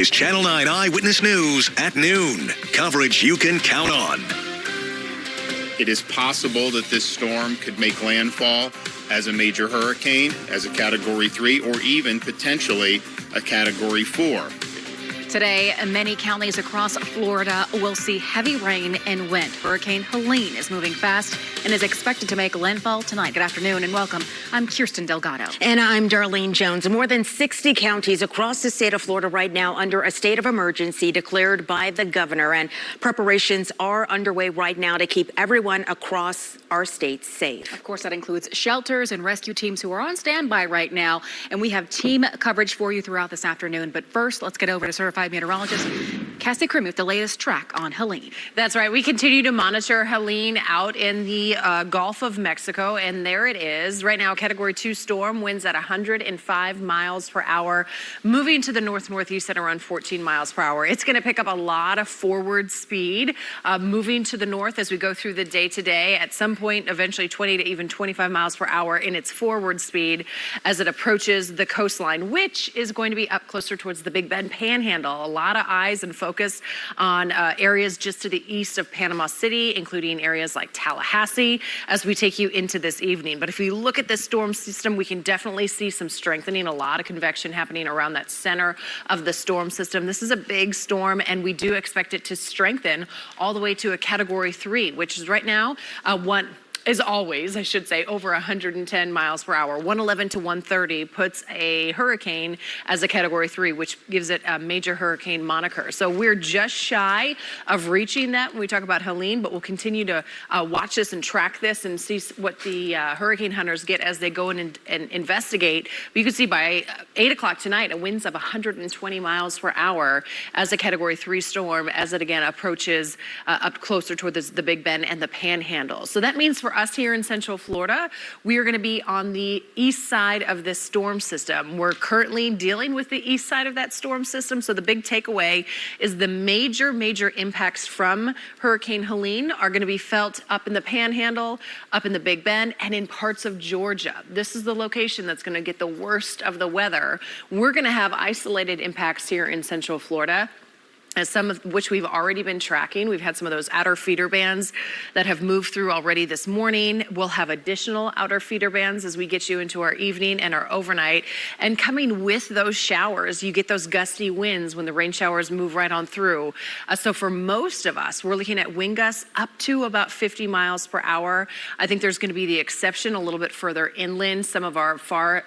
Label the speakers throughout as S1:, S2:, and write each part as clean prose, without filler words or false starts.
S1: Is Channel 9 Eyewitness News at noon. Coverage you can count on.
S2: It is possible that this storm could make landfall as a major hurricane, as a Category 3, or even potentially a Category 4.
S3: Today, many counties across Florida will see heavy rain and wind. Hurricane Helene is moving fast and is expected to make landfall tonight. Good afternoon and welcome. I'm Kirsten Delgado.
S4: And I'm Darlene Jones. More than 60 counties across the state of Florida right now under a state of emergency declared by the governor. And preparations are underway right now to keep everyone across our state safe.
S3: Of course, that includes shelters and rescue teams who are on standby right now. And we have team coverage for you throughout this afternoon. But first, let's get over to certified meteorologist Cassie Crim with the latest track on Helene.
S5: That's right. We continue to monitor Helene out in the Gulf of Mexico, and there it is. Right now, Category 2 storm, winds at 105 miles per hour, moving to the north-northeast at around 14 miles per hour. It's going to pick up a lot of forward speed, moving to the north as we go through the day today. At some point, eventually 20 to even 25 miles per hour in its forward speed as it approaches the coastline, which is going to be up closer towards the Big Bend Panhandle. A lot of eyes and focus on areas just to the east of Panama City, including areas like Tallahassee, as we take you into this evening. But if we look at this storm system, we can definitely see some strengthening, a lot of convection happening around that center of the storm system. This is a big storm, and we do expect it to strengthen all the way to a Category 3, which is right now is always, I should say, over 110 miles per hour. 111 to 130 puts a hurricane as a Category 3, which gives it a major hurricane moniker. So we're just shy of reaching that when we talk about Helene, but we'll continue to watch this and track this and see what the hurricane hunters get as they go in and investigate. But you can see by 8 o'clock tonight, a winds of 120 miles per hour as a Category 3 storm as it again approaches up closer toward the Big Bend and the Panhandle. So that means for us here in Central Florida, we are going to be on the east side of this storm system. We're currently dealing with the east side of that storm system. So the big takeaway is the major impacts from Hurricane Helene are going to be felt up in the Panhandle, up in the Big Bend, and in parts of Georgia. This is the location that's going to get the worst of the weather. We're going to have isolated impacts here in Central Florida, as some of which we've already been tracking. We've had some of those outer feeder bands that have moved through already this morning. We'll have additional outer feeder bands as we get you into our evening and our overnight. And coming with those showers, you get those gusty winds when the rain showers move right on through. So for most of us, we're looking at wind gusts up to about 50 miles per hour. I think there's going to be the exception a little bit further inland, some of our far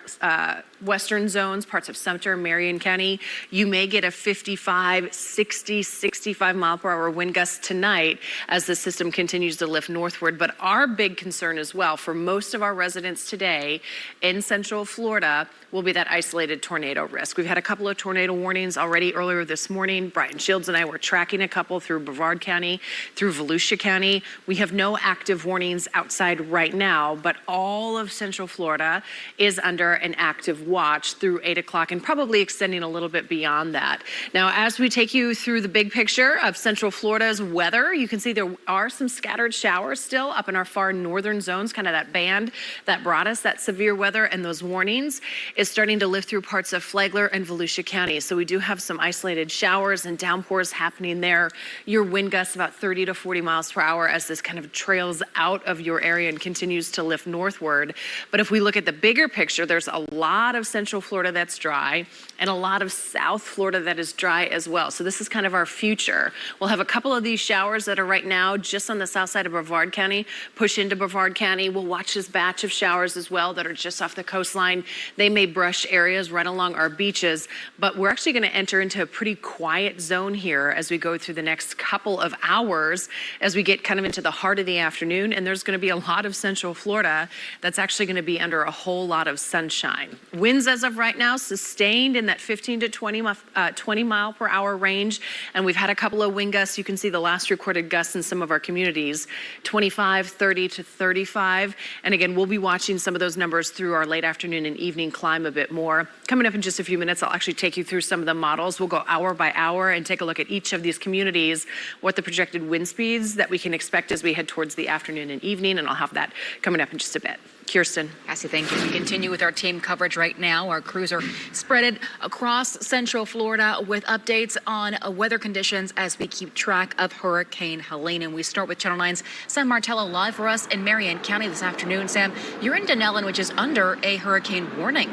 S5: western zones, parts of Sumter, Marion County. You may get a 55, 60, 65 mile per hour wind gusts tonight as the system continues to lift northward. But our big concern as well for most of our residents today in Central Florida will be that isolated tornado risk. We've had a couple of tornado warnings already earlier this morning. Brian Shields and I were tracking a couple through Brevard County, through Volusia County. We have no active warnings outside right now, but all of Central Florida is under an active watch through 8 o'clock and probably extending a little bit beyond that. Now, as we take you through the big picture of Central Florida's weather, you can see there are some scattered showers still up in our far northern zones, kind of that band that brought us that severe weather, and those warnings is starting to lift through parts of Flagler and Volusia County. So we do have some isolated showers and downpours happening there. Your wind gusts about 30 to 40 miles per hour as this kind of trails out of your area and continues to lift northward. But if we look at the bigger picture, there's a lot of Central Florida that's dry and a lot of South Florida that is dry as well. So this is kind of our future. We'll have a couple of these showers that are right now just on the south side of Brevard County, push into Brevard County. We'll watch this batch of showers as well that are just off the coastline. They may brush areas right along our beaches, but we're actually going to enter into a pretty quiet zone here as we go through the next couple of hours as we get kind of into the heart of the afternoon. And there's going to be a lot of Central Florida that's actually going to be under a whole lot of sunshine. Winds as of right now sustained in that 15 to 20 mile per hour range. And we've had a couple of wind gusts. You can see the last recorded gusts in some of our communities, 25, 30 to 35. And again, we'll be watching some of those numbers through our late afternoon and evening climb a bit more. Coming up in just a few minutes, I'll actually take you through some of the models. We'll go hour by hour and take a look at each of these communities, what the projected wind speeds that we can expect as we head towards the afternoon and evening. And I'll have that coming up in just a bit. Kirsten.
S3: Cassie, thank you. We continue with our team coverage right now. Our crews are spread across Central Florida with updates on weather conditions as we keep track of Hurricane Helene. And we start with Channel 9's Sam Martello live for us in Marion County this afternoon. Sam, you're in Denellen, which is under a hurricane warning.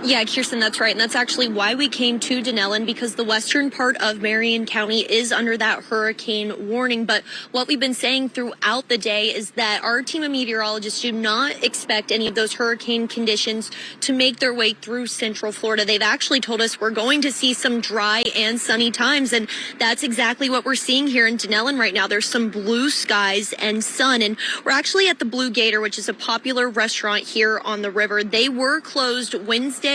S6: Yeah, Kirsten, that's right. And that's actually why we came to Denellen, because the western part of Marion County is under that hurricane warning. But what we've been saying throughout the day is that our team of meteorologists do not expect any of those hurricane conditions to make their way through Central Florida. They've actually told us we're going to see some dry and sunny times. And that's exactly what we're seeing here in Denellen right now. There's some blue skies and sun. And we're actually at the Blue Gator, which is a popular restaurant here on the river. They were closed Wednesday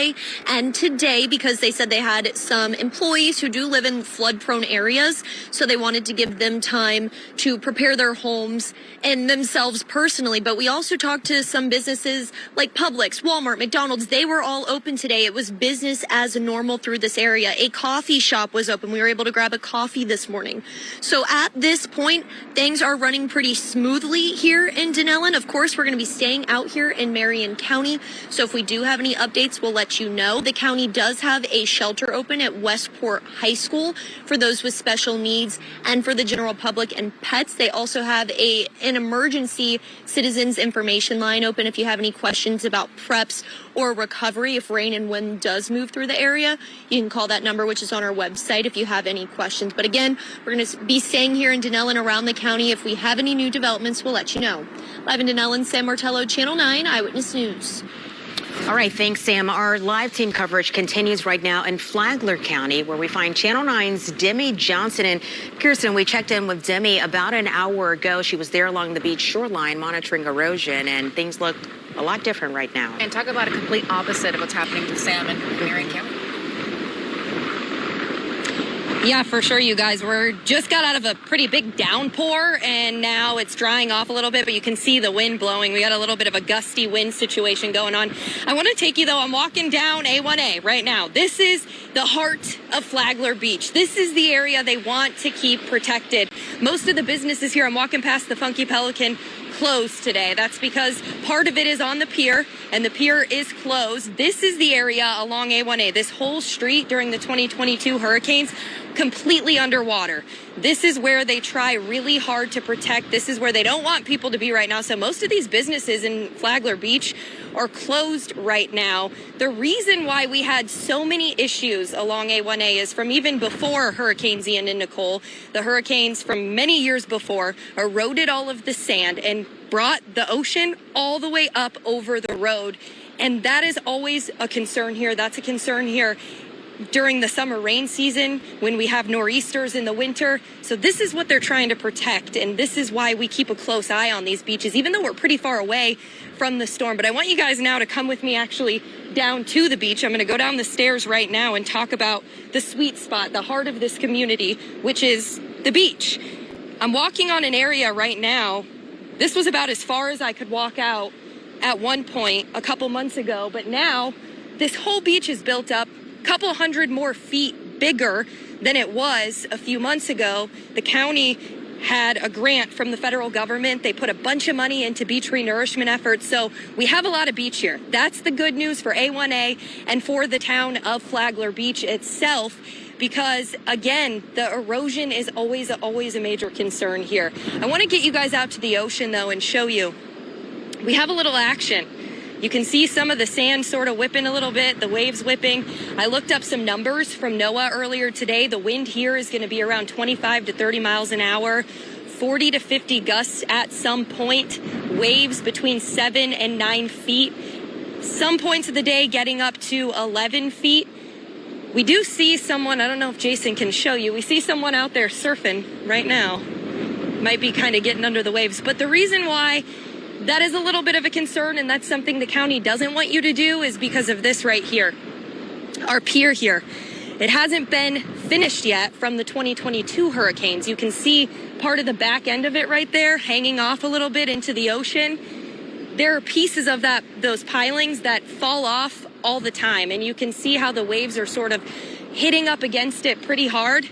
S6: and today because they said they had some employees who do live in flood-prone areas, so they wanted to give them time to prepare their homes and themselves personally. But we also talked to some businesses like Publix, Walmart, McDonald's. They were all open today. It was business as normal through this area. A coffee shop was open. We were able to grab a coffee this morning. So at this point, things are running pretty smoothly here in Denellen. Of course, we're going to be staying out here in Marion County, so if we do have any updates, we'll let you know. The county does have a shelter open at Westport High School for those with special needs and for the general public and pets. They also have an emergency citizens information line open if you have any questions about preps or recovery. If rain and wind does move through the area, you can call that number, which is on our website, if you have any questions. But again, we're going to be staying here in Denellen around the county. If we have any new developments, we'll let you know. Live in Denellen, Sam Martello, Channel 9 Eyewitness News.
S4: All right, thanks, Sam. Our live team coverage continues right now in Flagler County, where we find Channel 9's Demi Johnson. And Kirsten, we checked in with Demi about an hour ago. She was there along the beach shoreline monitoring erosion, and things look a lot different right now.
S3: And talk about a complete opposite of what's happening to Sam in Marion County.
S7: Yeah, for sure, you guys. We're just got out of a pretty big downpour, and now it's drying off a little bit, but you can see the wind blowing. We got a little bit of a gusty wind situation going on. I want to take you, though. I'm walking down A1A right now. This is the heart of Flagler Beach. This is the area they want to keep protected. Most of the businesses here, I'm walking past the Funky Pelican, closed today. That's because part of it is on the pier, and the pier is closed. This is the area along A1A. This whole street during the 2022 hurricanes, completely underwater. This is where they try really hard to protect. This is where they don't want people to be right now. So most of these businesses in Flagler Beach are closed right now. The reason why we had so many issues along A1A is from even before Hurricanes Ian and Nicole. The hurricanes from many years before eroded all of the sand and brought the ocean all the way up over the road. And that is always a concern here. That's a concern here during the summer rain season when we have nor'easters in the winter. So this is what they're trying to protect, and this is why we keep a close eye on these beaches, even though we're pretty far away from the storm. But I want you guys now to come with me actually down to the beach. I'm going to go down the stairs right now and talk about the sweet spot, the heart of this community, which is the beach. I'm walking on an area right now. This was about as far as I could walk out at one point a couple months ago, but now this whole beach is built up couple hundred more feet bigger than it was a few months ago. The county had a grant from the federal government. They put a bunch of money into beach renourishment efforts. So we have a lot of beach here. That's the good news for A1A and for the town of Flagler Beach itself, because again, the erosion is always a major concern here. I want to get you guys out to the ocean though and show you. We have a little action. You can see some of the sand sort of whipping a little bit, the waves whipping. I looked up some numbers from NOAA earlier today. The wind here is going to be around 25 to 30 miles an hour, 40 to 50 gusts at some point, waves between 7 and 9 feet. Some points of the day getting up to 11 feet. We do see someone, I don't know if Jason can show you, we see someone out there surfing right now. Might be kind of getting under the waves. But the reason why that is a little bit of a concern, and that's something the county doesn't want you to do, is because of this right here. Our pier here. It hasn't been finished yet from the 2022 hurricanes. You can see part of the back end of it right there hanging off a little bit into the ocean. There are pieces of those pilings that fall off all the time, and you can see how the waves are sort of hitting up against it pretty hard.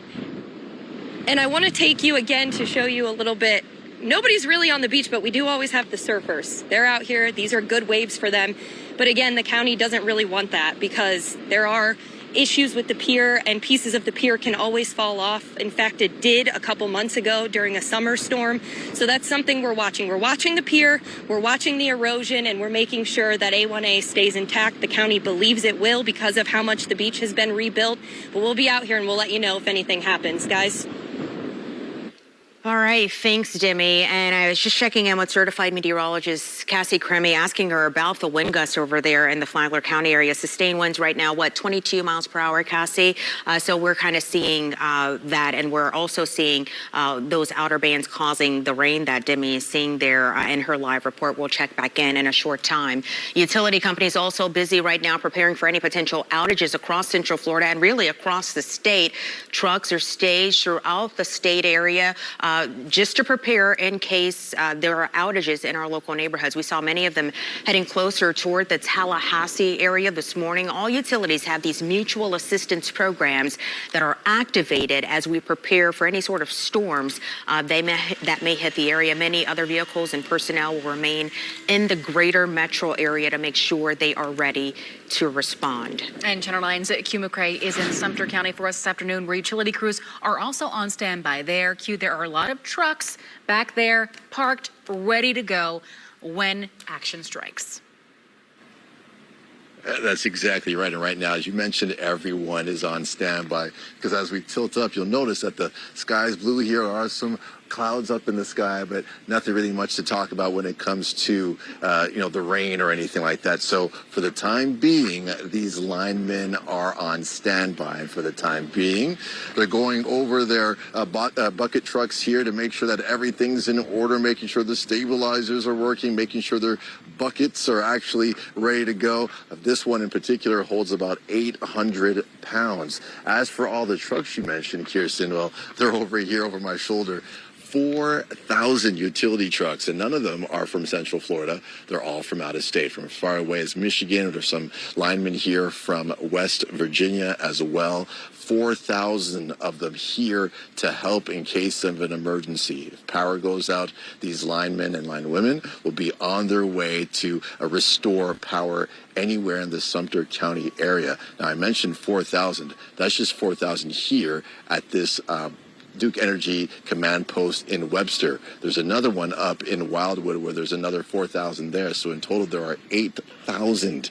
S7: And I want to take you again to show you a little bit nobody's really on the beach, but we do always have the surfers. They're out here. These are good waves for them. But again, the county doesn't really want that because there are issues with the pier and pieces of the pier can always fall off. In fact, it did a couple months ago during a summer storm. So that's something we're watching. We're watching the pier, we're watching the erosion, and we're making sure that A1A stays intact. The county believes it will because of how much the beach has been rebuilt. But we'll be out here and we'll let you know if anything happens, guys.
S4: All right, thanks, Demi. And I was just checking in with certified meteorologist Cassie Cremy, asking her about the wind gusts over there in the Flagler County area. Sustained winds right now, 22 miles per hour, Cassie? So we're kind of seeing that, and we're also seeing those outer bands causing the rain that Demi is seeing there in her live report. We'll check back in a short time. Utility companies also busy right now preparing for any potential outages across Central Florida and really across the state. Trucks are staged throughout the state area, just to prepare in case there are outages in our local neighborhoods. We saw many of them heading closer toward the Tallahassee area this morning. All utilities have these mutual assistance programs that are activated as we prepare for any sort of storms that may hit the area. Many other vehicles and personnel will remain in the greater metro area to make sure they are ready to respond.
S3: And Channel 9's Q McCrae is in Sumter County for us this afternoon, where utility crews are also on standby there. Q, there are a lot of trucks back there parked, ready to go when action strikes.
S8: That's exactly right. And right now, as you mentioned, everyone is on standby because as we tilt up, you'll notice that the sky is blue here. There are some clouds up in the sky, but nothing really much to talk about when it comes to, the rain or anything like that. So for the time being, these linemen are on standby. For the time being, they're going over their bucket trucks here to make sure that everything's in order, making sure the stabilizers are working, making sure their buckets are actually ready to go. This one in particular holds about 800 pounds. As for all the trucks you mentioned, Kirsten, well, they're over here over my shoulder. 4,000 utility trucks, and none of them are from Central Florida. They're all from out of state, from as far away as Michigan. There's some linemen here from West Virginia as well. 4,000 of them here to help in case of an emergency. If power goes out, these linemen and linewomen will be on their way to restore power anywhere in the Sumter County area. Now, I mentioned 4,000. That's just 4,000 here at this Duke Energy command post in Webster. There's another one up in Wildwood where there's another 4,000 there. So in total, there are 8,000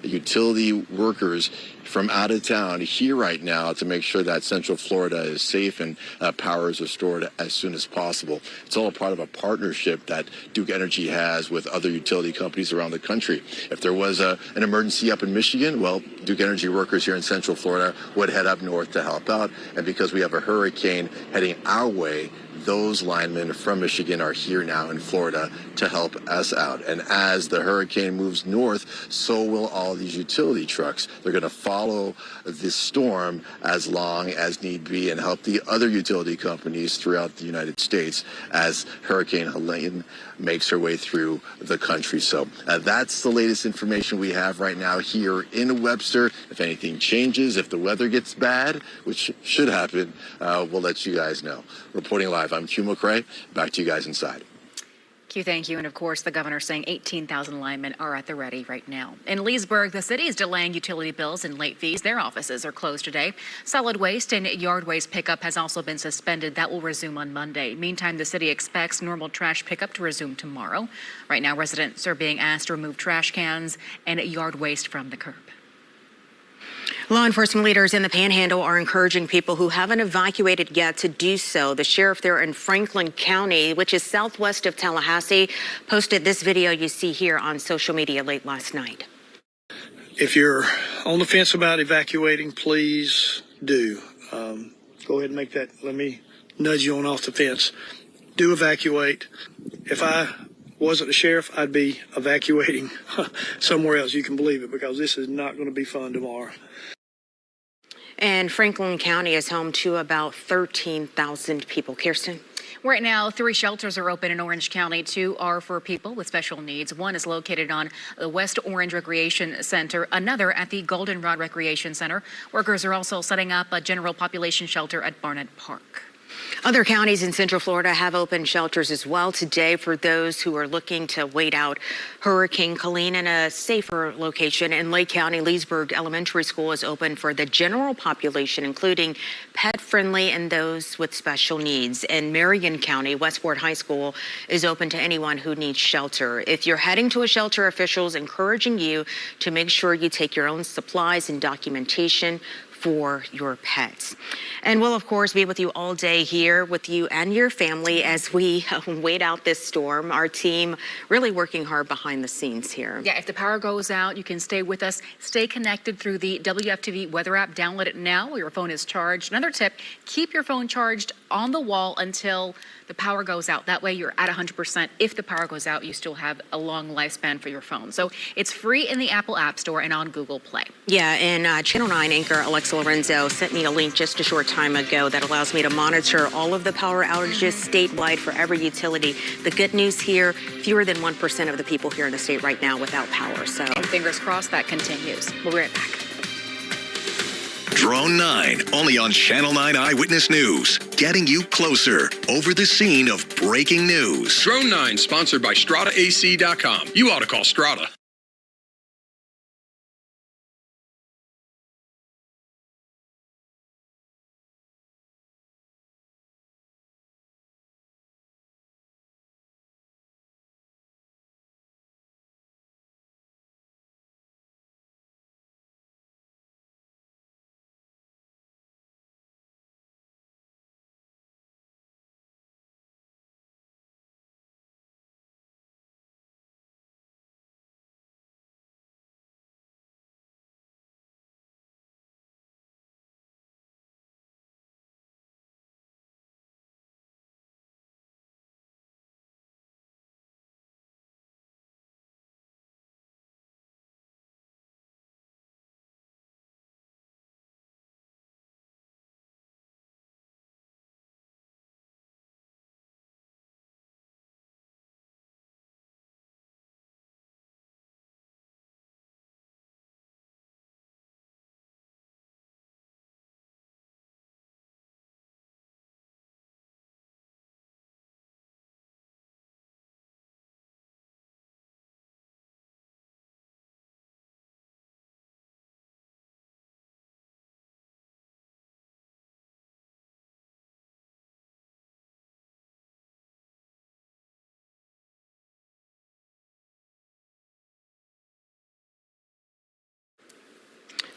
S8: utility workers from out of town here right now to make sure that Central Florida is safe and power is restored as soon as possible. It's all a part of a partnership that Duke Energy has with other utility companies around the country. If there was an emergency up in Michigan, well, Duke Energy workers here in Central Florida would head up north to help out. And because we have a hurricane heading our way, those linemen from Michigan are here now in Florida to help us out. And as the hurricane moves north, so will all these utility trucks. They're going to follow this storm as long as need be and help the other utility companies throughout the United States as Hurricane Helene makes her way through the country. So that's the latest information we have right now here in Webster. If anything changes, if the weather gets bad, which should happen, we'll let you guys know. Reporting live, I'm Q McCrae. Back to you guys inside.
S3: Q, thank you. And of course, the governor saying 18,000 linemen are at the ready right now. In Leesburg, the city is delaying utility bills and late fees. Their offices are closed today. Solid waste and yard waste pickup has also been suspended. That will resume on Monday. Meantime, the city expects normal trash pickup to resume tomorrow. Right now, residents are being asked to remove trash cans and yard waste from the curb.
S4: Law enforcement leaders in the Panhandle are encouraging people who haven't evacuated yet to do so. The sheriff there in Franklin County, which is southwest of Tallahassee, posted this video you see here on social media late last night.
S9: If you're on the fence about evacuating, please do. Go ahead and make that. Let me nudge you on off the fence. Do evacuate. If I wasn't the sheriff, I'd be evacuating somewhere else. You can believe it, because this is not going to be fun tomorrow.
S4: And Franklin County is home to about 13,000 people. Kirsten?
S3: Right now, 3 shelters are open in Orange County. 2 are for people with special needs. 1 is located on the West Orange Recreation Center, another at the Goldenrod Recreation Center. Workers are also setting up a general population shelter at Barnett Park.
S4: Other counties in Central Florida have opened shelters as well today for those who are looking to wait out Hurricane Helene in a safer location. In Lake County, Leesburg Elementary School is open for the general population, including pet-friendly and those with special needs. In Marion County, Westport High School is open to anyone who needs shelter. If you're heading to a shelter, officials encouraging you to make sure you take your own supplies and documentation for your pets. And we'll, of course, be with you all day here with you and your family as we wait out this storm. Our team really working hard behind the scenes here.
S3: Yeah, if the power goes out, you can stay with us. Stay connected through the WFTV weather app. Download it now while your phone is charged. Another tip, keep your phone charged on the wall until the power goes out. That way you're at 100%. If the power goes out, you still have a long lifespan for your phone. So it's free in the Apple App Store and on Google Play.
S4: Yeah, and Channel 9 anchor Alexa Lorenzo sent me a link just a short time ago that allows me to monitor all of the power outages statewide for every utility. The good news here, fewer than 1% of the people here in the state right now without power. So,
S3: and fingers crossed that continues. We'll be right back.
S1: Drone 9, only on Channel 9 Eyewitness News, getting you closer over the scene of breaking news.
S10: Drone 9, sponsored by StrataAC.com. You ought to call Strata.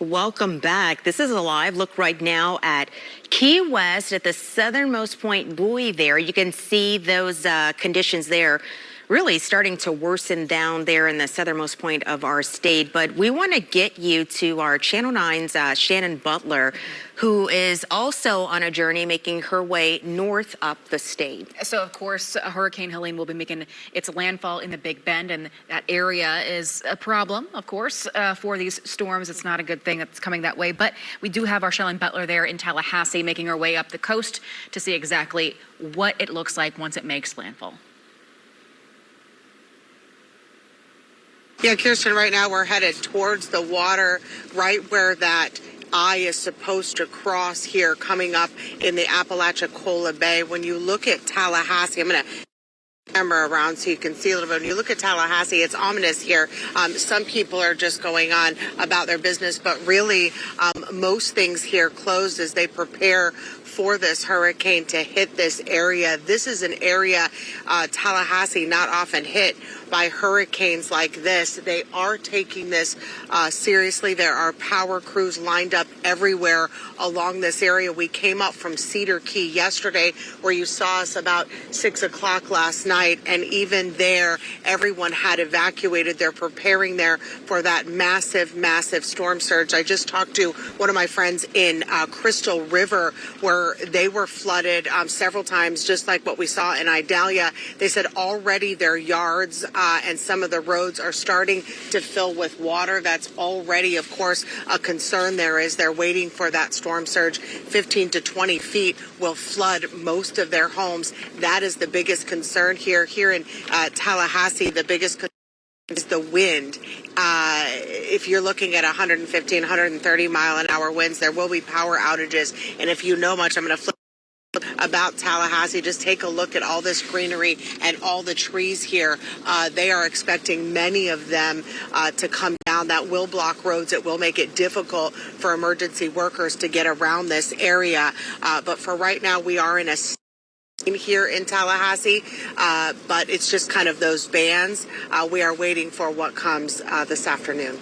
S4: welcome back. This is a live look right now at Key West at the southernmost point buoy there. You can see those conditions there really starting to worsen down there in the southernmost point of our state. But we want to get you to our Channel 9's Shannon Butler, who is also on a journey making her way north up the state.
S3: So, of course, Hurricane Helene will be making its landfall in the Big Bend, and that area is a problem, of course, for these storms. It's not a good thing that's coming that way. But we do have our Shannon Butler there in Tallahassee making her way up the coast to see exactly what it looks like once it makes landfall.
S11: Yeah, Kirsten, right now we're headed towards the water, right where that eye is supposed to cross here, coming up in the Apalachicola Bay. When you look at Tallahassee, I'm going to camera around so you can see a little bit. When you look at Tallahassee, it's ominous here. Some people are just going on about their business, but really most things here closed as they prepare for this hurricane to hit this area. This is an area, Tallahassee, not often hit by hurricanes like this. They are taking this seriously. There are power crews lined up everywhere along this area. We came up from Cedar Key yesterday, where you saw us about 6 o'clock last night, and even there, everyone had evacuated. They're preparing there for that massive, massive storm surge. I just talked to one of my friends in Crystal River, where they were flooded several times, just like what we saw in Idalia. They said already their yards and some of the roads are starting to fill with water. That's already, of course, a concern there as they're waiting for that storm surge. 15 to 20 feet will flood most of their homes. That is the biggest concern here. Here in Tallahassee, the biggest concern is the wind. If you're looking at 115, 130 mile an hour winds, there will be power outages. And if you know much, I'm going to flip about Tallahassee. Just take a look at all this greenery and all the trees here. They are expecting many of them to come down. That will block roads. It will make it difficult for emergency workers to get around this area. But for right now, we are in a here in Tallahassee, but it's just kind of those bands. We are waiting for what comes this afternoon.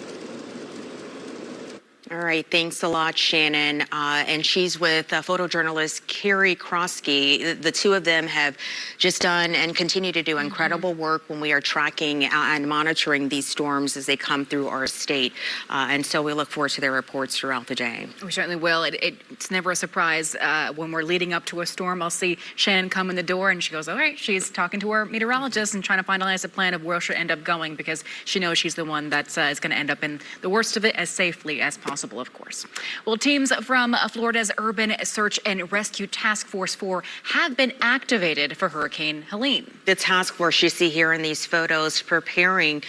S4: All right, thanks a lot, Shannon. And she's with photojournalist Carrie Krosky. The two of them have just done and continue to do incredible work when we are tracking and monitoring these storms as they come through our state. And so we look forward to their reports throughout the day.
S3: We certainly will. It's never a surprise when we're leading up to a storm. I'll see Shannon come in the door and she goes, all right, she's talking to her meteorologist and trying to finalize a plan of where she'll end up going because she knows she's the one that's is going to end up in the worst of it as safely as possible. Of course. Well, teams from Florida's Urban Search and Rescue Task Force 4 have been activated for Hurricane Helene.
S4: The task force you see here in these photos preparing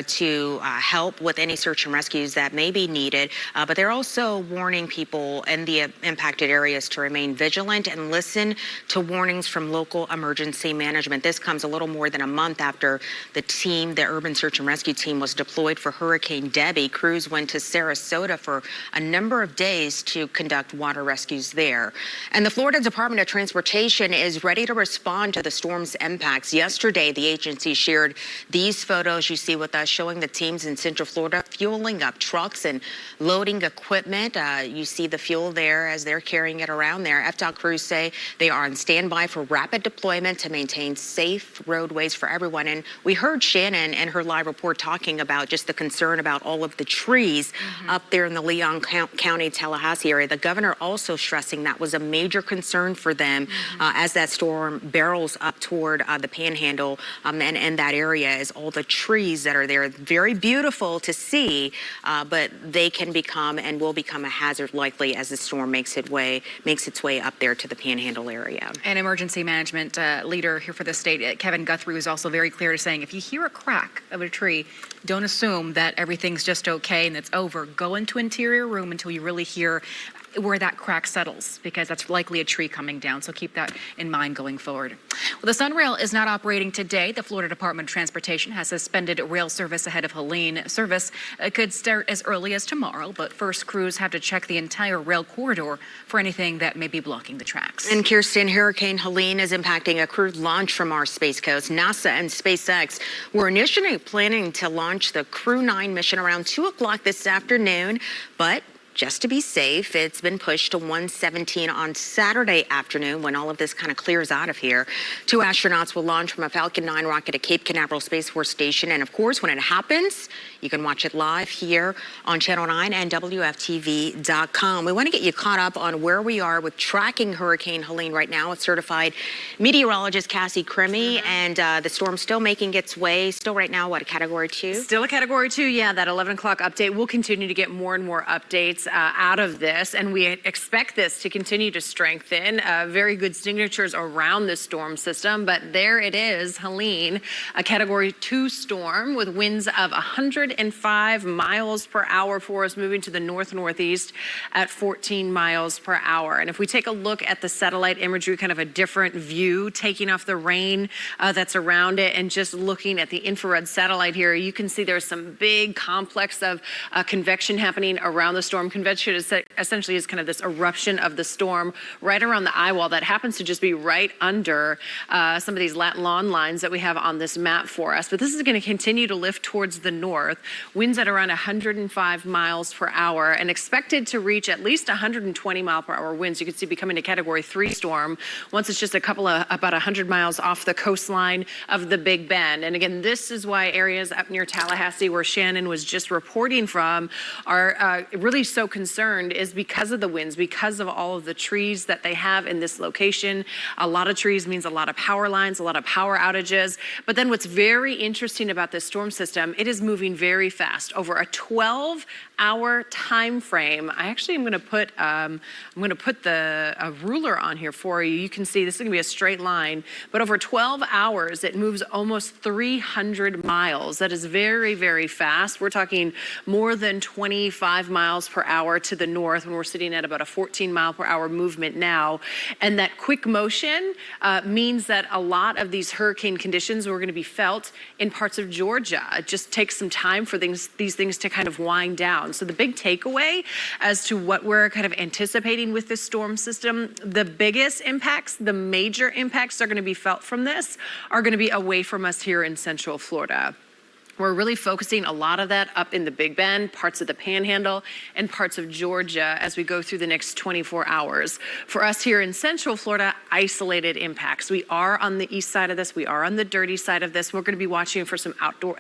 S4: to help with any search and rescues that may be needed, but they're also warning people in the impacted areas to remain vigilant and listen to warnings from local emergency management. This comes a little more than a month after the Urban Search and Rescue team was deployed for Hurricane Debbie. Crews went to Sarasota for a number of days to conduct water rescues there. And the Florida Department of Transportation is ready to respond to the storm's impacts. Yesterday, the agency shared these photos you see with us showing the teams in Central Florida fueling up trucks and loading equipment. You see the fuel there as they're carrying it around there. FDOT crews say they are on standby for rapid deployment to maintain safe roadways for everyone. And we heard Shannon in her live report talking about just the concern about all of the trees up there in the Leon County, Tallahassee area. The governor also stressing that was a major concern for them as that storm barrels up toward the Panhandle and that area is all the trees that are there. Very beautiful to see, but they can become and will become a hazard likely as the storm makes its way up there to the Panhandle area.
S3: And emergency management leader here for the state, Kevin Guthrie, was also very clear to saying if you hear a crack of a tree, don't assume that everything's just okay and it's over. Go into interior room until you really hear where that crack settles, because that's likely a tree coming down. So keep that in mind going forward. Well, the Sunrail is not operating today. The Florida Department of Transportation has suspended rail service ahead of Helene. Service could start as early as tomorrow, but first crews have to check the entire rail corridor for anything that may be blocking the tracks.
S4: And Kirsten, Hurricane Helene is impacting a crewed launch from our Space Coast. NASA and SpaceX were initially planning to launch the Crew 9 mission around 2 o'clock this afternoon, but just to be safe, it's been pushed to 1:17 on Saturday afternoon when all of this kind of clears out of here. 2 astronauts will launch from a Falcon 9 rocket at Cape Canaveral Space Force Station. And of course, when it happens, you can watch it live here on Channel 9 and WFTV.com. We want to get you caught up on where we are with tracking Hurricane Helene right now with certified meteorologist Cassie Crimmy. And the storm's still making its way. Still right now, what, a Category 2?
S5: Still a Category 2, yeah. That 11 o'clock update. We'll continue to get more and more updates out of this, and we expect this to continue to strengthen. Very good signatures around this storm system, but there it is, Helene, a Category 2 storm with winds of 105 miles per hour for us, moving to the north-northeast at 14 miles per hour. And if we take a look at the satellite imagery, kind of a different view, taking off the rain that's around it and just looking at the infrared satellite here, you can see there's some big complex of convection happening around the storm. Convection essentially is kind of this eruption of the storm right around the eye wall that happens to just be right under some of these lawn lines that we have on this map for us. But this is going to continue to lift towards the north. Winds at around 105 miles per hour and expected to reach at least 120 mile per hour winds. You can see becoming a Category 3 storm once it's just about 100 miles off the coastline of the Big Bend. And again, this is why areas up near Tallahassee, where Shannon was just reporting from, are really so concerned, is because of the winds, because of all of the trees that they have in this location. A lot of trees means a lot of power lines, a lot of power outages. But then what's very interesting about this storm system, it is moving very fast over a 12-hour time frame. I actually am going to put a ruler on here for you. You can see this is going to be a straight line, but over 12 hours it moves almost 300 miles. That is very, very fast. We're talking more than 25 miles per hour to the north when we're sitting at about a 14 mile per hour movement now. And that quick motion means that a lot of these hurricane conditions were going to be felt in parts of Georgia. It just takes some time for these things to kind of wind down. So the big takeaway as to what we're kind of anticipating with this storm system, the biggest impacts, the major impacts are going to be felt from this are going to be away from us here in Central Florida. We're really focusing a lot of that up in the Big Bend, parts of the Panhandle, and parts of Georgia as we go through the next 24 hours. For us here in Central Florida, isolated impacts. We are on the east side of this. We are on the dirty side of this. We're going to be watching for some outer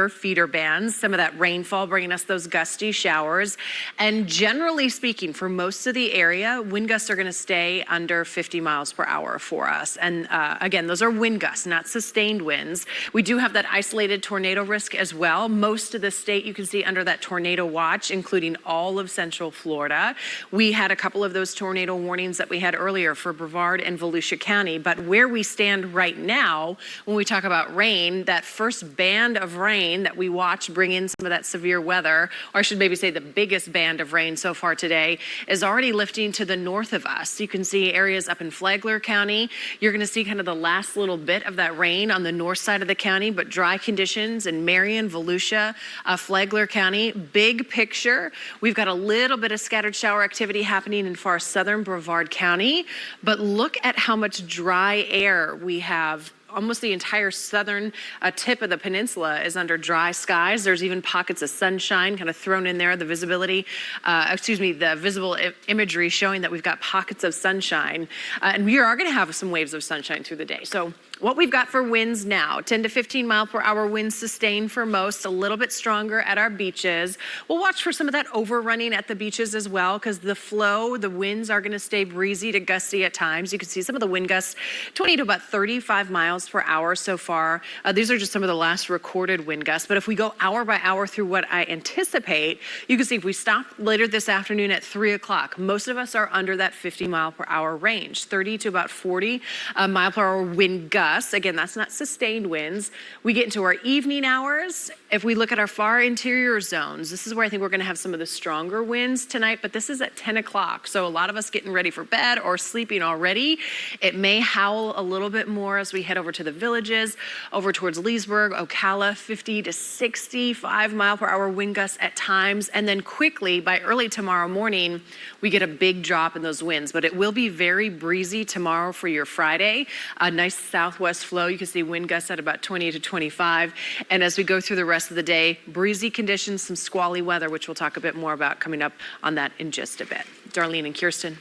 S5: feeder bands, some of that rainfall bringing us those gusty showers. And generally speaking, for most of the area, wind gusts are going to stay under 50 miles per hour for us. And again, those are wind gusts, not sustained winds. We do have that isolated tornado risk as well. Most of the state you can see under that tornado watch, including all of Central Florida. We had a couple of those tornado warnings that we had earlier for Brevard and Volusia County. But where we stand right now, when we talk about rain, that first band of rain that we watch bring in some of that severe weather, or I should maybe say the biggest band of rain so far today, is already lifting to the north of us. You can see areas up in Flagler County. You're going to see kind of the last little bit of that rain on the north side of the county, but dry conditions in Marion, Volusia, Flagler County. Big picture, we've got a little bit of scattered shower activity happening in far southern Brevard County, but look at how much dry air we have. Almost the entire southern tip of the peninsula is under dry skies. There's even pockets of sunshine kind of thrown in there. The visibility, the visible imagery showing that we've got pockets of sunshine. And we are going to have some waves of sunshine through the day. So what we've got for winds now, 10 to 15 mile per hour winds sustained for most, a little bit stronger at our beaches. We'll watch for some of that overrunning at the beaches as well, because the flow, the winds are going to stay breezy to gusty at times. You can see some of the wind gusts, 20 to about 35 miles per hour so far. These are just some of the last recorded wind gusts. But if we go hour by hour through what I anticipate, you can see if we stop later this afternoon at 3 o'clock, most of us are under that 50 mile per hour range, 30 to about 40 mile per hour wind gusts. Again, that's not sustained winds. We get into our evening hours. If we look at our far interior zones, this is where I think we're going to have some of the stronger winds tonight, but this is at 10 o'clock. So a lot of us getting ready for bed or sleeping already. It may howl a little bit more as we head over to the villages, over towards Leesburg, Ocala, 50 to 65 mile per hour wind gusts at times. And then quickly by early tomorrow morning, we get a big drop in those winds, but it will be very breezy tomorrow for your Friday. A nice southwest flow. You can see wind gusts at about 20 to 25. And as we go through the rest of the day, breezy conditions, some squally weather, which we'll talk a bit more about coming up on that in just a bit. Darlene and Kirsten.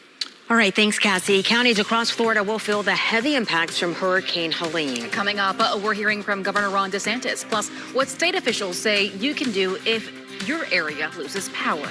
S4: All right, thanks, Cassie. Counties across Florida will feel the heavy impacts from Hurricane Helene.
S3: Coming up, we're hearing from Governor Ron DeSantis, plus what state officials say you can do if your area loses power.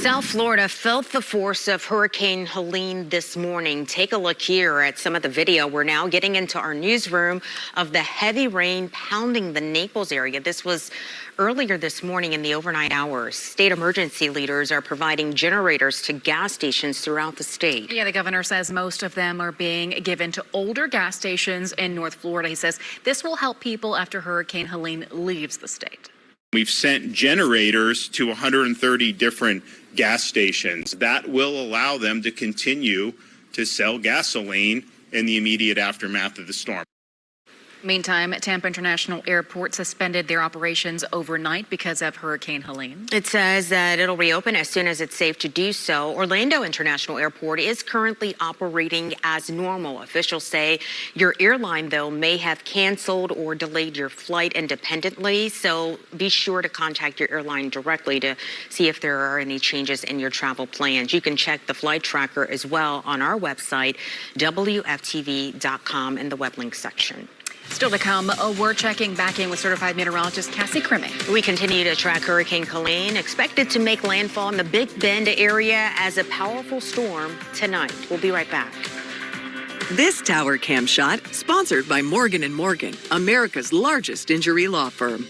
S4: South Florida felt the force of Hurricane Helene this morning. Take a look here at some of the video. We're now getting into our newsroom of the heavy rain pounding the Naples area. This was earlier this morning in the overnight hours. State emergency leaders are providing generators to gas stations throughout the state.
S3: Yeah, the governor says most of them are being given to older gas stations in North Florida. He says this will help people after Hurricane Helene leaves the state.
S2: We've sent generators to 130 different gas stations. That will allow them to continue to sell gasoline in the immediate aftermath of the storm.
S3: Meantime, Tampa International Airport suspended their operations overnight because of Hurricane Helene.
S4: It says that it'll reopen as soon as it's safe to do so. Orlando International Airport is currently operating as normal. Officials say your airline, though, may have canceled or delayed your flight independently. So be sure to contact your airline directly to see if there are any changes in your travel plans. You can check the flight tracker as well on our website, WFTV.com, in the web link section.
S3: Still to come, we're checking back in with certified meteorologist Cassie Crimming.
S4: We continue to track Hurricane Helene, expected to make landfall in the Big Bend area as a powerful storm tonight. We'll be right back.
S12: This Tower Cam shot, sponsored by Morgan & Morgan, America's largest injury law firm.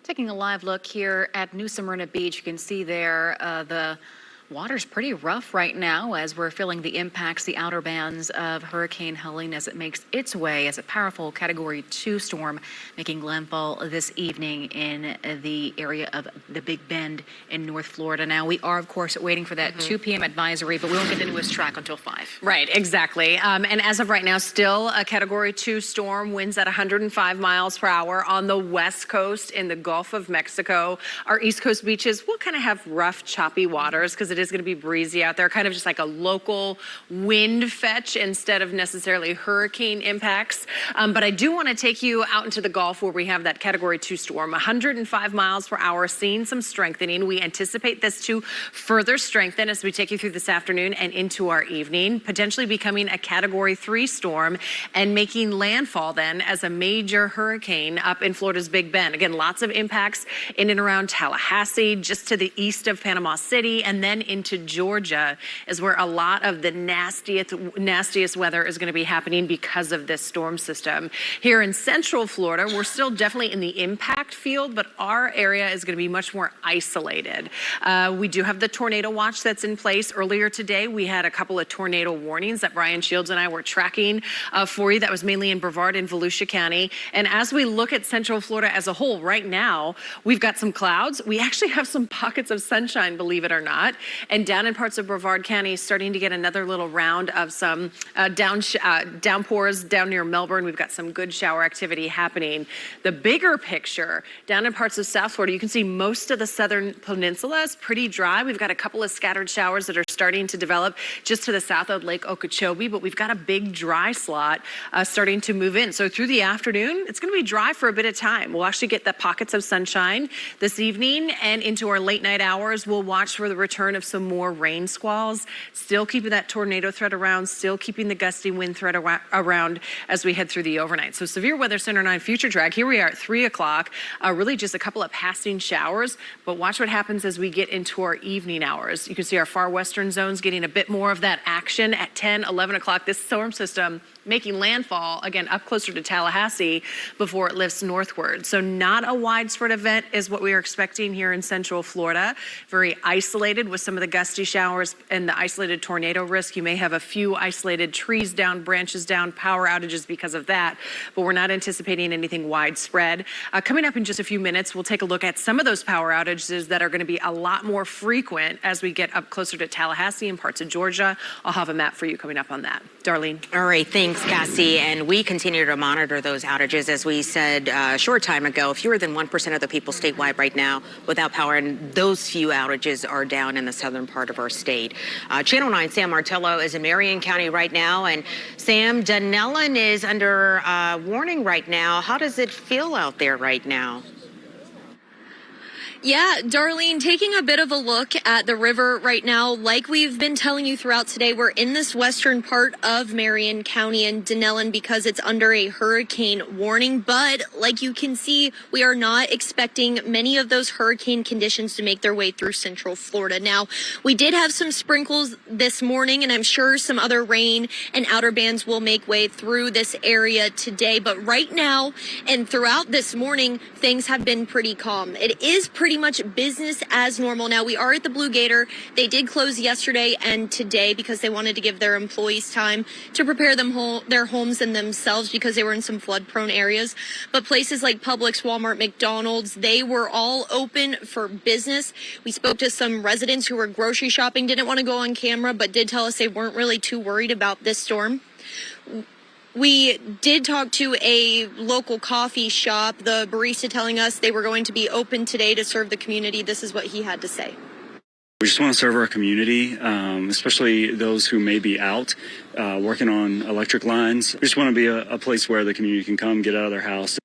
S3: Taking a live look here at New Smyrna Beach, you can see there the water's pretty rough right now as we're feeling the impacts, the outer bands of Hurricane Helene as it makes its way as a powerful Category 2 storm making landfall this evening in the area of the Big Bend in North Florida. Now, we are, of course, waiting for that 2 p.m. advisory, but we won't get into its track until 5.
S5: Right, exactly. And as of right now, still a Category 2 storm, winds at 105 miles per hour on the west coast in the Gulf of Mexico. Our east coast beaches will kind of have rough, choppy waters because it is going to be breezy out there, kind of just like a local wind fetch instead of necessarily hurricane impacts. But I do want to take you out into the Gulf where we have that Category 2 storm, 105 miles per hour, seeing some strengthening. We anticipate this to further strengthen as we take you through this afternoon and into our evening, potentially becoming a Category 3 storm and making landfall then as a major hurricane up in Florida's Big Bend. Again, lots of impacts in and around Tallahassee, just to the east of Panama City, and then into Georgia is where a lot of the nastiest weather is going to be happening because of this storm system. Here in central Florida, we're still definitely in the impact field, but our area is going to be much more isolated. We do have the tornado watch that's in place. Earlier today, we had a couple of tornado warnings that Brian Shields and I were tracking for you. That was mainly in Brevard and Volusia County. And as we look at central Florida as a whole, right now, we've got some clouds. We actually have some pockets of sunshine, believe it or not. And down in parts of Brevard County, starting to get another little round of some downpours down near Melbourne. We've got some good shower activity happening. The bigger picture, down in parts of South Florida, you can see most of the southern peninsula is pretty dry. We've got a couple of scattered showers that are starting to develop just to the south of Lake Okeechobee, but we've got a big dry slot starting to move in. So through the afternoon, it's going to be dry for a bit of time. We'll actually get the pockets of sunshine this evening, and into our late night hours, we'll watch for the return of some more rain squalls, still keeping that tornado threat around, still keeping the gusty wind threat around as we head through the overnight. So Severe Weather Center 9 future track, here we are at 3 o'clock, really just a couple of passing showers, but watch what happens as we get into our evening hours. You can see our far western zones getting a bit more of that action at 10, 11 o'clock. This storm system making landfall, again, up closer to Tallahassee before it lifts northward. So not a widespread event is what we are expecting here in central Florida. Very isolated with some of the gusty showers and the isolated tornado risk. You may have a few isolated trees down, branches down, power outages because of that, but we're not anticipating anything widespread. Coming up in just a few minutes, we'll take a look at some of those power outages that are going to be a lot more frequent as we get up closer to Tallahassee and parts of Georgia. I'll have a map for you coming up on that. Darlene.
S4: All right, thanks, Cassie. And we continue to monitor those outages. As we said a short time ago, fewer than 1% of the people statewide right now without power, and those few outages are down in the southern part of our state. Channel 9 Sam Martello is in Marion County right now, and Sam, Dunellen is under warning right now. How does it feel out there right now?
S6: Yeah, Darlene, taking a bit of a look at the river right now, like we've been telling you throughout today, we're in this western part of Marion County and Dunellen because it's under a hurricane warning. But like you can see, we are not expecting many of those hurricane conditions to make their way through central Florida. Now, we did have some sprinkles this morning, and I'm sure some other rain and outer bands will make way through this area today. But right now and throughout this morning, things have been pretty calm. It is pretty much business as normal. Now, we are at the Blue Gator. They did close yesterday and today because they wanted to give their employees time to prepare their homes and themselves because they were in some flood prone areas. But places like Publix, Walmart, McDonald's, they were all open for business. We spoke to some residents who were grocery shopping, didn't want to go on camera, but did tell us they weren't really too worried about this storm. We did talk to a local coffee shop, the barista telling us they were going to be open today to serve the community. This is what he had to say.
S13: We just want to serve our community, especially those who may be out working on electric lines. We just want to be a place where the community can come, get out of their house.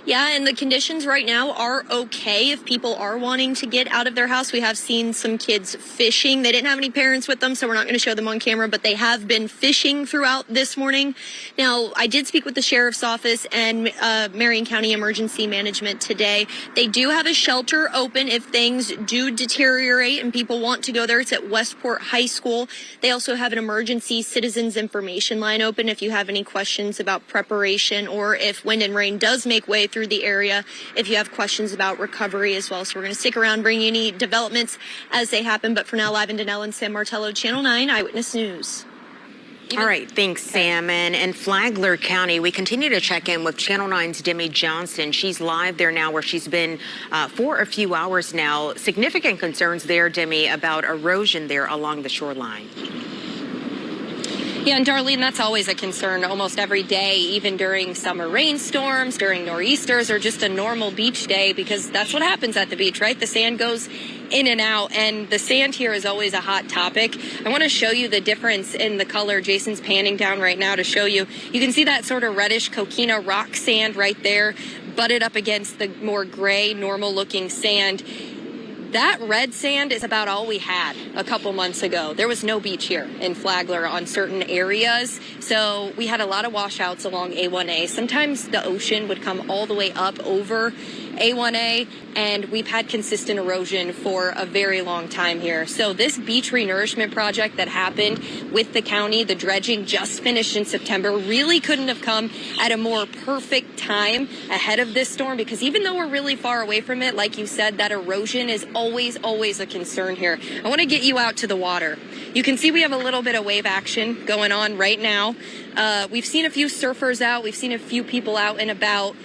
S6: Yeah, and the conditions right now are okay if people are wanting to get out of their house. We have seen some kids fishing. They didn't have any parents with them, so we're not going to show them on camera, but they have been fishing throughout this morning. Now, I did speak with the sheriff's office and Marion County Emergency Management today. They do have a shelter open if things do deteriorate and people want to go there. It's at Westport High School. They also have an emergency citizens information line open if you have any questions about preparation or if wind and rain does make way through the area, if you have questions about recovery as well. So we're going to stick around, bring you any developments as they happen. But for now, live in Dunellen, Sam Martello, Channel 9 Eyewitness News.
S4: All right, thanks, Sam. And in Flagler County, we continue to check in with Channel 9's Demi Johnston. She's live there now where she's been for a few hours now. Significant concerns there, Demi, about erosion there along the shoreline.
S7: Yeah, and Darlene, that's always a concern almost every day, even during summer rainstorms, during nor'easters, or just a normal beach day, because that's what happens at the beach, right? The sand goes in and out, and the sand here is always a hot topic. I want to show you the difference in the color. Jason's panning down right now to show you. You can see that sort of reddish coquina rock sand right there, butted up against the more gray, normal-looking sand. That red sand is about all we had a couple months ago. There was no beach here in Flagler on certain areas, so we had a lot of washouts along A1A. Sometimes the ocean would come all the way up over A1A, and we've had consistent erosion for a very long time here. So this beach renourishment project that happened with the county, the dredging just finished in September, really couldn't have come at a more perfect time ahead of this storm, because even though we're really far away from it, like you said, that erosion is always a concern here. I want to get you out to the water. You can see we have a little bit of wave action going on right now. We've seen a few surfers out. We've seen a few people out and about.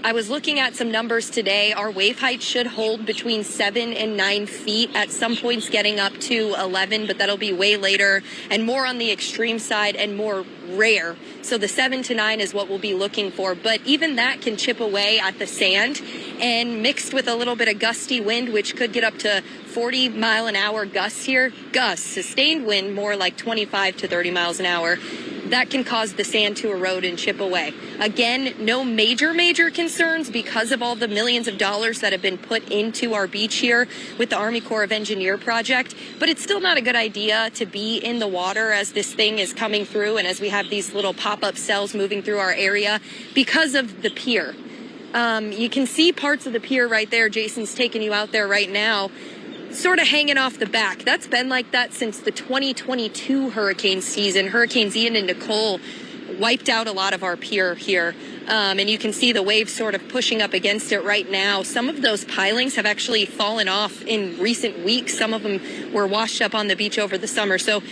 S7: I was looking at some numbers today. Our wave height should hold between 7 and 9 feet, at some points getting up to 11, but that'll be way later and more on the extreme side and more rare. So the 7 to 9 is what we'll be looking for. But even that can chip away at the sand, and mixed with a little bit of gusty wind, which could get up to 40 mile an hour gusts here. Gusts, sustained wind, more like 25 to 30 miles an hour. That can cause the sand to erode and chip away. Again, no major concerns because of all the millions of dollars that have been put into our beach here with the Army Corps of Engineer project. But it's still not a good idea to be in the water as this thing is coming through and as we have these little pop-up cells moving through our area because of the pier. You can see parts of the pier right there. Jason's taking you out there right now, sort of hanging off the back. That's been like that since the 2022 hurricane season. Hurricanes Ian and Nicole wiped out a lot of our pier here. And you can see the waves sort of pushing up against it right now. Some of those pilings have actually fallen off in recent weeks. Some of them were washed up on the beach over the summer. So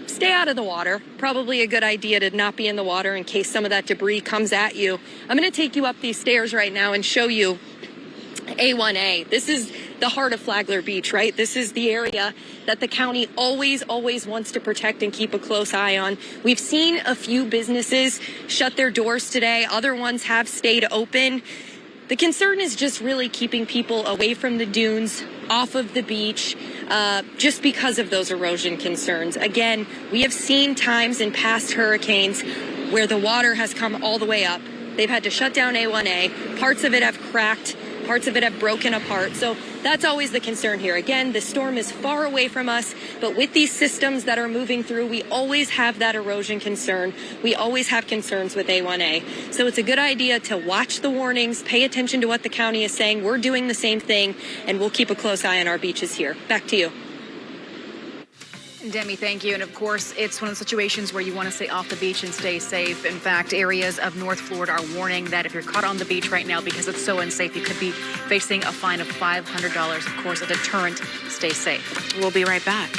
S7: stay out of the water. Probably a good idea to not be in the water in case some of that debris comes at you. I'm going to take you up these stairs right now and show you A1A. This is the heart of Flagler Beach, right? This is the area that the county always wants to protect and keep a close eye on. We've seen a few businesses shut their doors today. Other ones have stayed open. The concern is just really keeping people away from the dunes, off of the beach, just because of those erosion concerns. Again, we have seen times in past hurricanes where the water has come all the way up. They've had to shut down A1A. Parts of it have cracked. Parts of it have broken apart. So that's always the concern here. Again, the storm is far away from us, but with these systems that are moving through, we always have that erosion concern. We always have concerns with A1A. So it's a good idea to watch the warnings, pay attention to what the county is saying. We're doing the same thing, and we'll keep a close eye on our beaches here. Back to you.
S3: Demi, thank you. And of course, it's one of the situations where you want to stay off the beach and stay safe. In fact, areas of North Florida are warning that if you're caught on the beach right now because it's so unsafe, you could be facing a fine of $500. Of course, a deterrent. Stay safe.
S4: We'll be right back.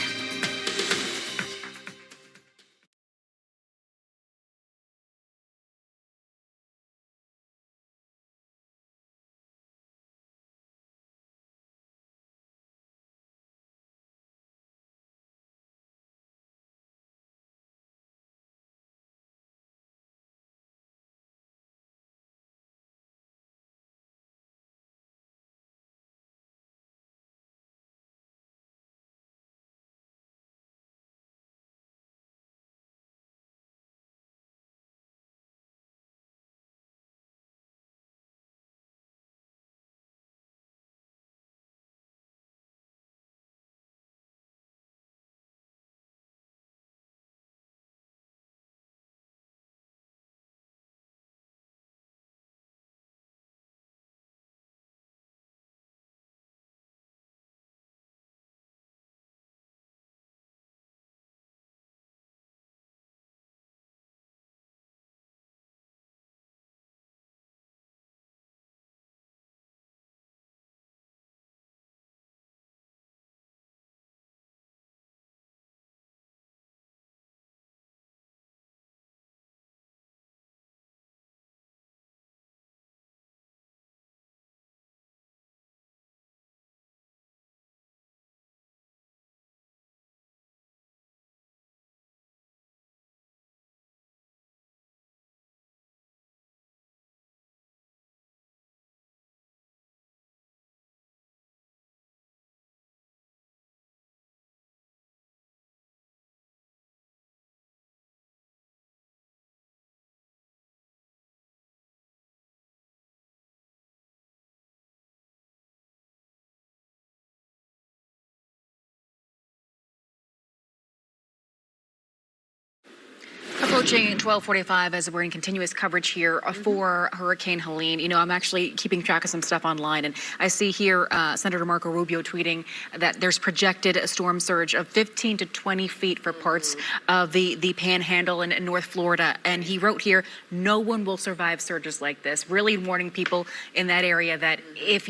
S3: Approaching 12:45 as we're in continuous coverage here for Hurricane Helene. You know, I'm actually keeping track of some stuff online, and I see here Senator Marco Rubio tweeting that there's projected a storm surge of 15 to 20 feet for parts of the Panhandle in North Florida. And he wrote here, no one will survive surges like this. Really warning people in that area that if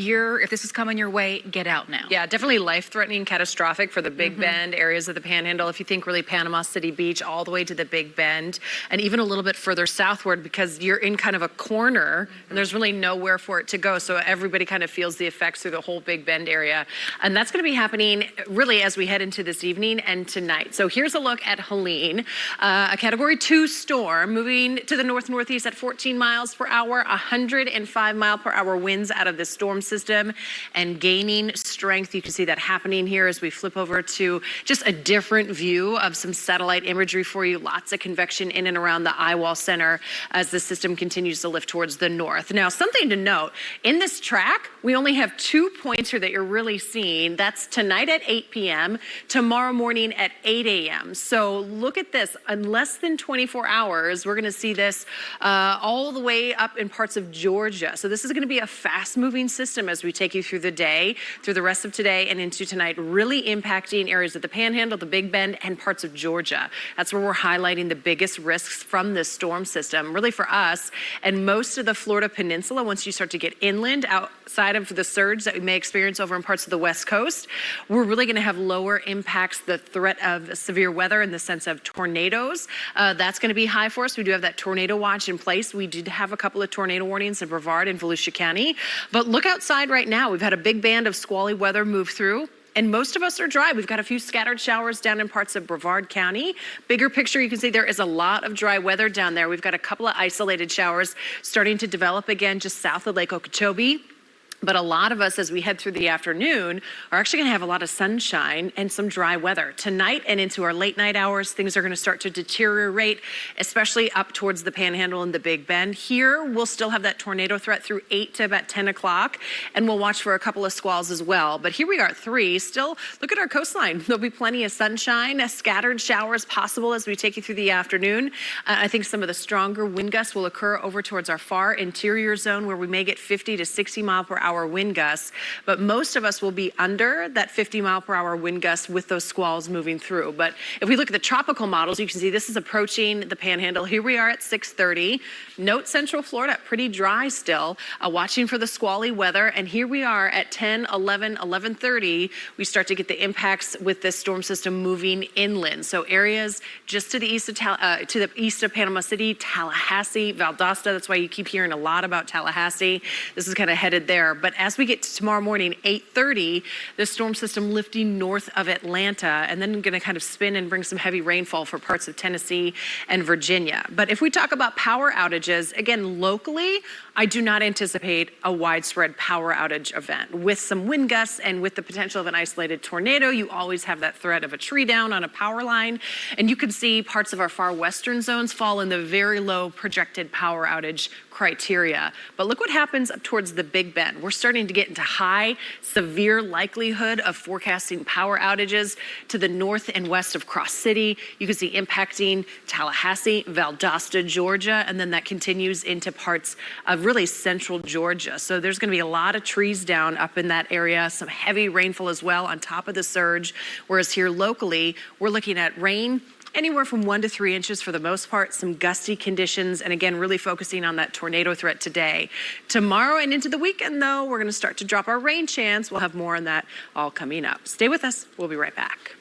S3: this is coming your way, get out now.
S5: Yeah, definitely life-threatening, catastrophic for the Big Bend areas of the Panhandle. If you think really Panama City Beach all the way to the Big Bend, and even a little bit further southward, because you're in kind of a corner and there's really nowhere for it to go. So everybody kind of feels the effects through the whole Big Bend area. And that's going to be happening really as we head into this evening and tonight. So here's a look at Helene, a Category 2 storm moving to the north-northeast at 14 miles per hour, 105 mile per hour winds out of the storm system and gaining strength. You can see that happening here as we flip over to just a different view of some satellite imagery for you. Lots of convection in and around the eye wall center as the system continues to lift towards the north. Now, something to note, in this track, we only have 2 points here that you're really seeing. That's tonight at 8 p.m., tomorrow morning at 8 a.m. So look at this. In less than 24 hours, we're going to see this all the way up in parts of Georgia. So this is going to be a fast-moving system as we take you through the day, through the rest of today and into tonight, really impacting areas of the Panhandle, the Big Bend, and parts of Georgia. That's where we're highlighting the biggest risks from this storm system, really for us and most of the Florida Peninsula. Once you start to get inland, outside of the surge that we may experience over in parts of the West Coast, we're really going to have lower impacts, the threat of severe weather in the sense of tornadoes. That's going to be high for us. We do have that tornado watch in place. We did have a couple of tornado warnings in Brevard and Volusia County. But look outside right now. We've had a big band of squally weather move through. And most of us are dry. We've got a few scattered showers down in parts of Brevard County. Bigger picture, you can see there is a lot of dry weather down there. We've got a couple of isolated showers starting to develop again just south of Lake Okeechobee. But a lot of us, as we head through the afternoon, are actually going to have a lot of sunshine and some dry weather. Tonight and into our late night hours, things are going to start to deteriorate, especially up towards the Panhandle and the Big Bend. Here, we'll still have that tornado threat through 8 to about 10 o'clock, and we'll watch for a couple of squalls as well. But here we are at 3. Still, look at our coastline. There'll be plenty of sunshine, scattered showers possible as we take you through the afternoon. I think some of the stronger wind gusts will occur over towards our far interior zone where we may get 50 to 60 mile per hour wind gusts, but most of us will be under that 50 mile per hour wind gust with those squalls moving through. But if we look at the tropical models, you can see this is approaching the Panhandle. Here we are at 6:30. Note Central Florida, pretty dry still, watching for the squally weather. And here we are at 10, 11, 11:30. We start to get the impacts with this storm system moving inland. So areas just to the east of Panama City, Tallahassee, Valdosta. That's why you keep hearing a lot about Tallahassee. This is kind of headed there. But as we get to tomorrow morning, 8:30, the storm system lifting north of Atlanta and then going to kind of spin and bring some heavy rainfall for parts of Tennessee and Virginia. But if we talk about power outages, again, locally, I do not anticipate a widespread power outage event. With some wind gusts and with the potential of an isolated tornado, you always have that threat of a tree down on a power line. And you can see parts of our far western zones fall in the very low projected power outage criteria. But look what happens up towards the Big Bend. We're starting to get into high, severe likelihood of forecasting power outages to the north and west of Cross City. You can see impacting Tallahassee, Valdosta, Georgia, and then that continues into parts of really central Georgia. So there's going to be a lot of trees down up in that area, some heavy rainfall as well on top of the surge. Whereas here locally, we're looking at rain anywhere from 1 to 3 inches for the most part, some gusty conditions, and again, really focusing on that tornado threat today. Tomorrow and into the weekend, though, we're going to start to drop our rain chance. We'll have more on that all coming up. Stay with us. We'll be right back.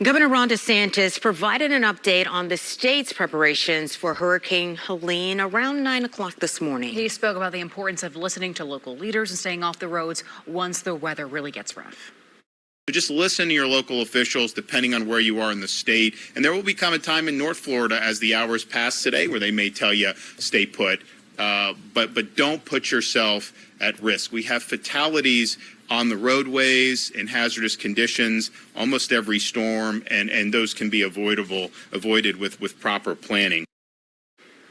S4: Governor Ron DeSantis provided an update on the state's preparations for Hurricane Helene around 9 o'clock this morning.
S3: He spoke about the importance of listening to local leaders and staying off the roads once the weather really gets rough.
S2: Just listen to your local officials depending on where you are in the state. And there will become a time in North Florida as the hours pass today where they may tell you stay put. But don't put yourself at risk. We have fatalities on the roadways in hazardous conditions almost every storm, and those can be avoided with proper planning.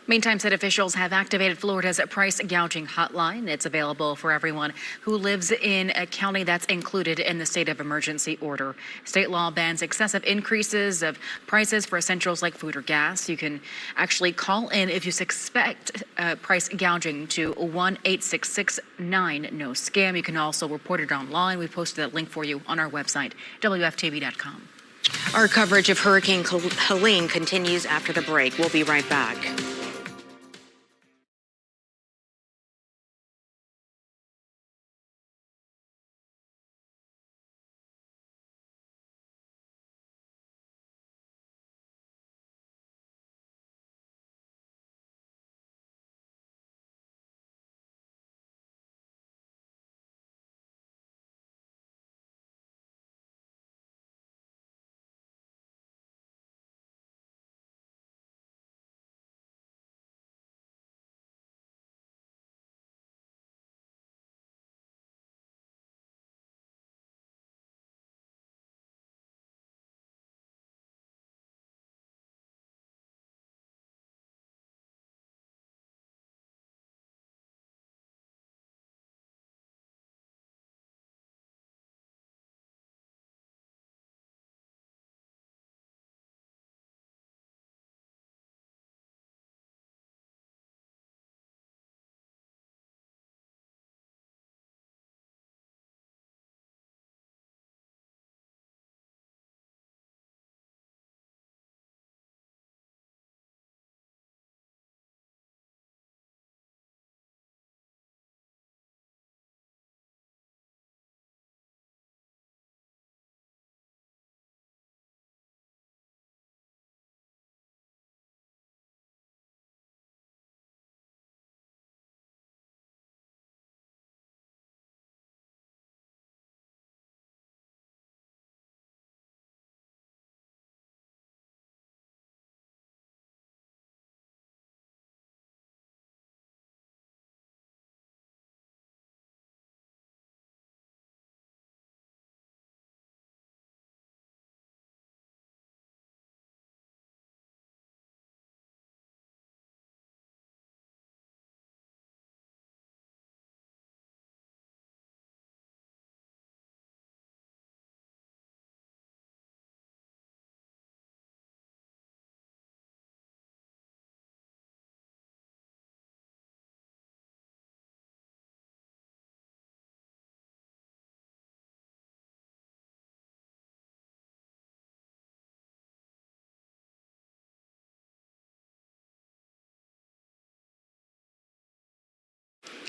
S3: Meantime, state officials have activated Florida's price gouging hotline. It's available for everyone who lives in a county that's included in the state of emergency order. State law bans excessive increases of prices for essentials like food or gas. You can actually call in if you suspect price gouging to 1-866-9-NO-SCAM. You can also report it online. We posted that link for you on our website, WFTV.com.
S4: Our coverage of Hurricane Helene continues after the break. We'll be right back.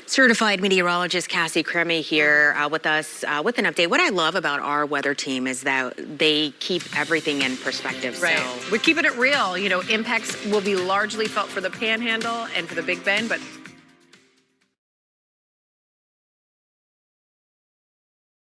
S4: Certified meteorologist Cassie Cremy here with us with an update. What I love about our weather team is that they keep everything in perspective.
S5: Right.
S3: So
S5: We're keeping it real. You know, impacts will be largely felt for the Panhandle and for the Big Bend, but